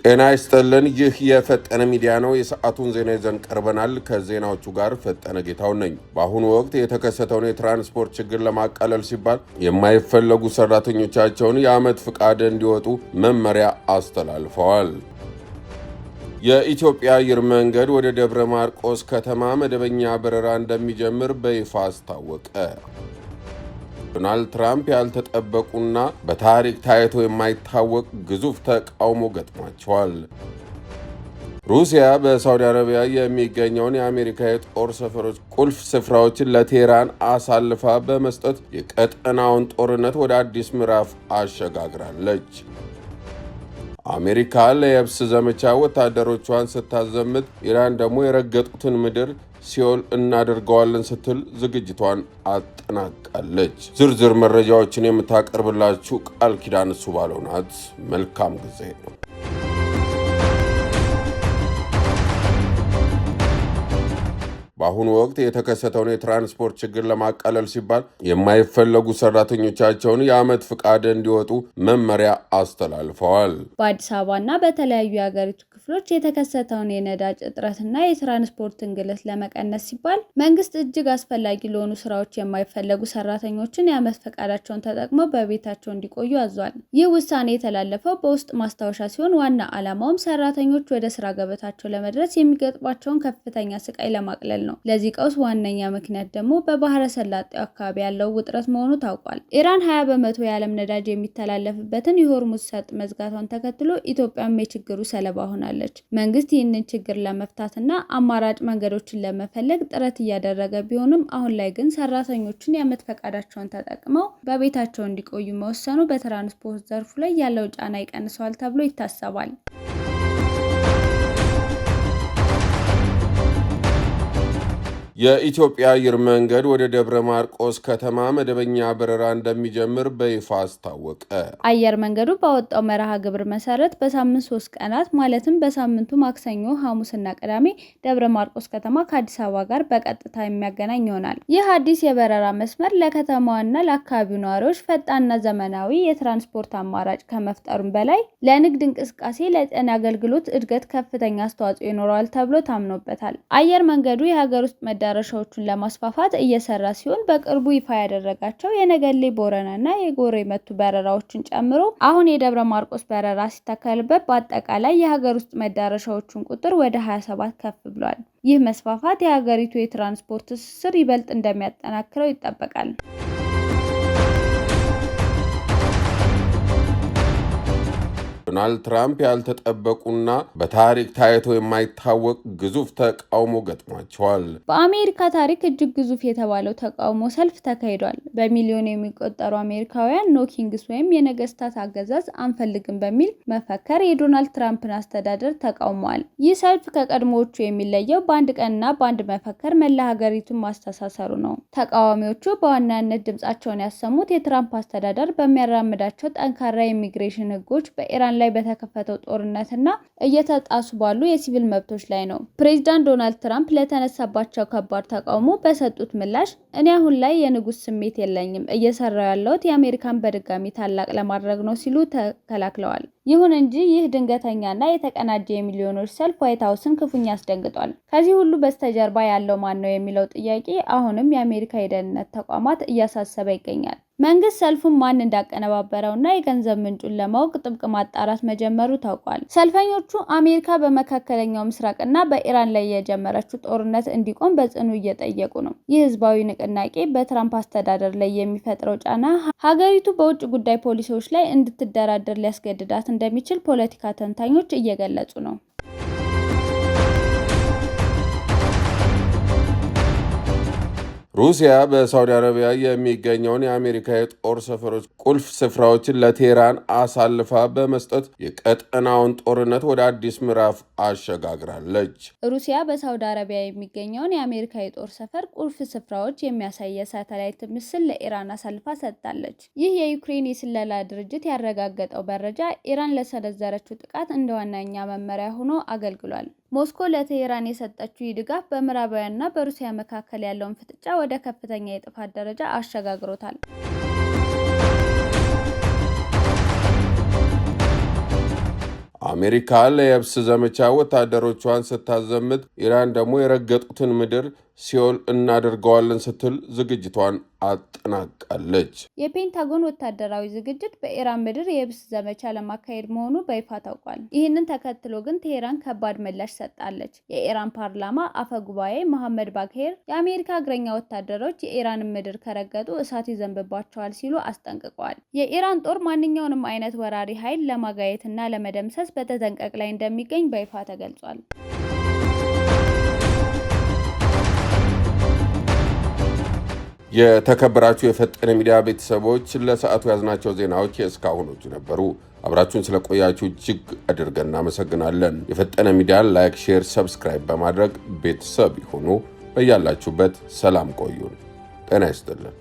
ጤና ይስጥልን። ይህ የፈጠነ ሚዲያ ነው። የሰዓቱን ዜና ይዘን ቀርበናል። ከዜናዎቹ ጋር ፈጠነ ጌታው ነኝ። በአሁኑ ወቅት የተከሰተውን የትራንስፖርት ችግር ለማቃለል ሲባል የማይፈለጉ ሰራተኞቻቸውን የዓመት ፍቃድ እንዲወጡ መመሪያ አስተላልፈዋል። የኢትዮጵያ አየር መንገድ ወደ ደብረ ማርቆስ ከተማ መደበኛ በረራ እንደሚጀምር በይፋ አስታወቀ። ዶናልድ ትራምፕ ያልተጠበቁና በታሪክ ታይቶ የማይታወቅ ግዙፍ ተቃውሞ ገጥሟቸዋል። ሩሲያ በሳውዲ አረቢያ የሚገኘውን የአሜሪካ የጦር ሰፈሮች ቁልፍ ስፍራዎችን ለቴህራን አሳልፋ በመስጠት የቀጠናውን ጦርነት ወደ አዲስ ምዕራፍ አሸጋግራለች። አሜሪካ ለየብስ ዘመቻ ወታደሮቿን ስታዘምት፣ ኢራን ደግሞ የረገጡትን ምድር ሲኦል እናደርገዋለን ስትል ዝግጅቷን አጠናቃለች። ዝርዝር መረጃዎችን የምታቀርብላችሁ ቃል ኪዳን እሱ ባለው ናት። መልካም ጊዜ ነው። በአሁኑ ወቅት የተከሰተውን የትራንስፖርት ችግር ለማቃለል ሲባል የማይፈለጉ ሰራተኞቻቸውን የዓመት ፍቃድ እንዲወጡ መመሪያ አስተላልፈዋል። በአዲስ አበባና በተለያዩ የሀገሪቱ ክፍሎች የተከሰተውን የነዳጅ እጥረትና የትራንስፖርት እንግልት ለመቀነስ ሲባል መንግስት እጅግ አስፈላጊ ለሆኑ ስራዎች የማይፈለጉ ሰራተኞችን የዓመት ፈቃዳቸውን ተጠቅመው በቤታቸው እንዲቆዩ አዟል። ይህ ውሳኔ የተላለፈው በውስጥ ማስታወሻ ሲሆን ዋና ዓላማውም ሰራተኞች ወደ ስራ ገበታቸው ለመድረስ የሚገጥሟቸውን ከፍተኛ ስቃይ ለማቅለል ነው። ለዚህ ቀውስ ዋነኛ ምክንያት ደግሞ በባህረ ሰላጤው አካባቢ ያለው ውጥረት መሆኑ ታውቋል። ኢራን 20% የዓለም ነዳጅ የሚተላለፍበትን የሆርሙዝ ሰርጥ መዝጋቷን ተከትሎ ኢትዮጵያም የችግሩ ሰለባ ሆናለች። መንግስት ይህንን ችግር ለመፍታትና አማራጭ መንገዶችን ለመፈለግ ጥረት እያደረገ ቢሆንም አሁን ላይ ግን ሰራተኞችን የዓመት ፈቃዳቸውን ተጠቅመው በቤታቸው እንዲቆዩ መወሰኑ በትራንስፖርት ዘርፉ ላይ ያለው ጫና ይቀንሰዋል ተብሎ ይታሰባል። የኢትዮጵያ አየር መንገድ ወደ ደብረ ማርቆስ ከተማ መደበኛ በረራ እንደሚጀምር በይፋ አስታወቀ። አየር መንገዱ ባወጣው መርሃ ግብር መሰረት በሳምንት 3 ቀናት ማለትም በሳምንቱ ማክሰኞ፣ ሐሙስና ቅዳሜ ደብረ ማርቆስ ከተማ ከአዲስ አበባ ጋር በቀጥታ የሚያገናኝ ይሆናል። ይህ አዲስ የበረራ መስመር ለከተማዋና ለአካባቢው ነዋሪዎች ፈጣንና ዘመናዊ የትራንስፖርት አማራጭ ከመፍጠሩም በላይ ለንግድ እንቅስቃሴ፣ ለጤና አገልግሎት እድገት ከፍተኛ አስተዋጽኦ ይኖረዋል ተብሎ ታምኖበታል። አየር መንገዱ የሀገር ውስጥ መዳረሻዎቹን ለማስፋፋት እየሰራ ሲሆን በቅርቡ ይፋ ያደረጋቸው የነገሌ ቦረናና የጎሬ መቱ በረራዎችን ጨምሮ አሁን የደብረ ማርቆስ በረራ ሲታከልበት በአጠቃላይ የሀገር ውስጥ መዳረሻዎቹን ቁጥር ወደ 27 ከፍ ብሏል። ይህ መስፋፋት የሀገሪቱ የትራንስፖርት ትስስር ይበልጥ እንደሚያጠናክረው ይጠበቃል። ዶናልድ ትራምፕ ያልተጠበቁና በታሪክ ታይቶ የማይታወቅ ግዙፍ ተቃውሞ ገጥሟቸዋል። በአሜሪካ ታሪክ እጅግ ግዙፍ የተባለው ተቃውሞ ሰልፍ ተካሂዷል። በሚሊዮን የሚቆጠሩ አሜሪካውያን ኖ ኪንግስ ወይም የነገስታት አገዛዝ አንፈልግም በሚል መፈክር የዶናልድ ትራምፕን አስተዳደር ተቃውመዋል። ይህ ሰልፍ ከቀድሞዎቹ የሚለየው በአንድ ቀንና በአንድ መፈክር መላ ሀገሪቱን ማስተሳሰሩ ነው። ተቃዋሚዎቹ በዋናነት ድምጻቸውን ያሰሙት የትራምፕ አስተዳደር በሚያራምዳቸው ጠንካራ የኢሚግሬሽን ህጎች፣ በኢራን ላይ በተከፈተው ጦርነትና እየተጣሱ ባሉ የሲቪል መብቶች ላይ ነው። ፕሬዚዳንት ዶናልድ ትራምፕ ለተነሳባቸው ከባድ ተቃውሞ በሰጡት ምላሽ እኔ አሁን ላይ የንጉስ ስሜት የለኝም፣ እየሰራው ያለሁት የአሜሪካን በድጋሚ ታላቅ ለማድረግ ነው ሲሉ ተከላክለዋል። ይሁን እንጂ ይህ ድንገተኛና የተቀናጀ የሚሊዮኖች ሰልፍ ዋይት ሀውስን ክፉኛ አስደንግጧል። ከዚህ ሁሉ በስተጀርባ ያለው ማን ነው የሚለው ጥያቄ አሁንም የአሜሪካ የደህንነት ተቋማት እያሳሰበ ይገኛል። መንግስት ሰልፉን ማን እንዳቀነባበረውና የገንዘብ ምንጩን ለማወቅ ጥብቅ ማጣራት መጀመሩ ታውቋል። ሰልፈኞቹ አሜሪካ በመካከለኛው ምስራቅና በኢራን ላይ የጀመረችው ጦርነት እንዲቆም በጽኑ እየጠየቁ ነው። ይህ ህዝባዊ ንቅናቄ በትራምፕ አስተዳደር ላይ የሚፈጥረው ጫና ሀገሪቱ በውጭ ጉዳይ ፖሊሲዎች ላይ እንድትደራደር ሊያስገድዳት እንደሚችል ፖለቲካ ተንታኞች እየገለጹ ነው። ሩሲያ በሳውዲ አረቢያ የሚገኘውን የአሜሪካ የጦር ሰፈሮች ቁልፍ ስፍራዎችን ለቴህራን አሳልፋ በመስጠት የቀጠናውን ጦርነት ወደ አዲስ ምዕራፍ አሸጋግራለች። ሩሲያ በሳውዲ አረቢያ የሚገኘውን የአሜሪካ የጦር ሰፈር ቁልፍ ስፍራዎች የሚያሳይ የሳተላይት ምስል ለኢራን አሳልፋ ሰጥታለች። ይህ የዩክሬን የስለላ ድርጅት ያረጋገጠው መረጃ ኢራን ለሰነዘረችው ጥቃት እንደ ዋነኛ መመሪያ ሆኖ አገልግሏል። ሞስኮ ለቴህራን የሰጠችው ድጋፍ በምዕራባውያንና በሩሲያ መካከል ያለውን ፍጥጫ ወደ ከፍተኛ የጥፋት ደረጃ አሸጋግሮታል። አሜሪካ ለየብስ ዘመቻ ወታደሮቿን ስታዘምት፣ ኢራን ደግሞ የረገጡትን ምድር ሲኦል እናደርገዋለን ስትል ዝግጅቷን አጠናቃለች። የፔንታጎን ወታደራዊ ዝግጅት በኢራን ምድር የየብስ ዘመቻ ለማካሄድ መሆኑ በይፋ ታውቋል። ይህንን ተከትሎ ግን ቴህራን ከባድ ምላሽ ሰጣለች። የኢራን ፓርላማ አፈ ጉባኤ መሐመድ ባግሄር የአሜሪካ እግረኛ ወታደሮች የኢራንን ምድር ከረገጡ እሳት ይዘንብባቸዋል ሲሉ አስጠንቅቀዋል። የኢራን ጦር ማንኛውንም አይነት ወራሪ ኃይል ለማጋየትና ለመደምሰስ በተጠንቀቅ ላይ እንደሚገኝ በይፋ ተገልጿል። የተከበራችሁ የፈጠነ ሚዲያ ቤተሰቦች ለሰዓቱ ያዝናቸው ዜናዎች የእስካሁኖቹ ነበሩ። አብራችሁን ስለቆያችሁ እጅግ አድርገን እናመሰግናለን። የፈጠነ ሚዲያን ላይክ፣ ሼር፣ ሰብስክራይብ በማድረግ ቤተሰብ ይሁኑ። በያላችሁበት ሰላም ቆዩን። ጤና ይስጥልን።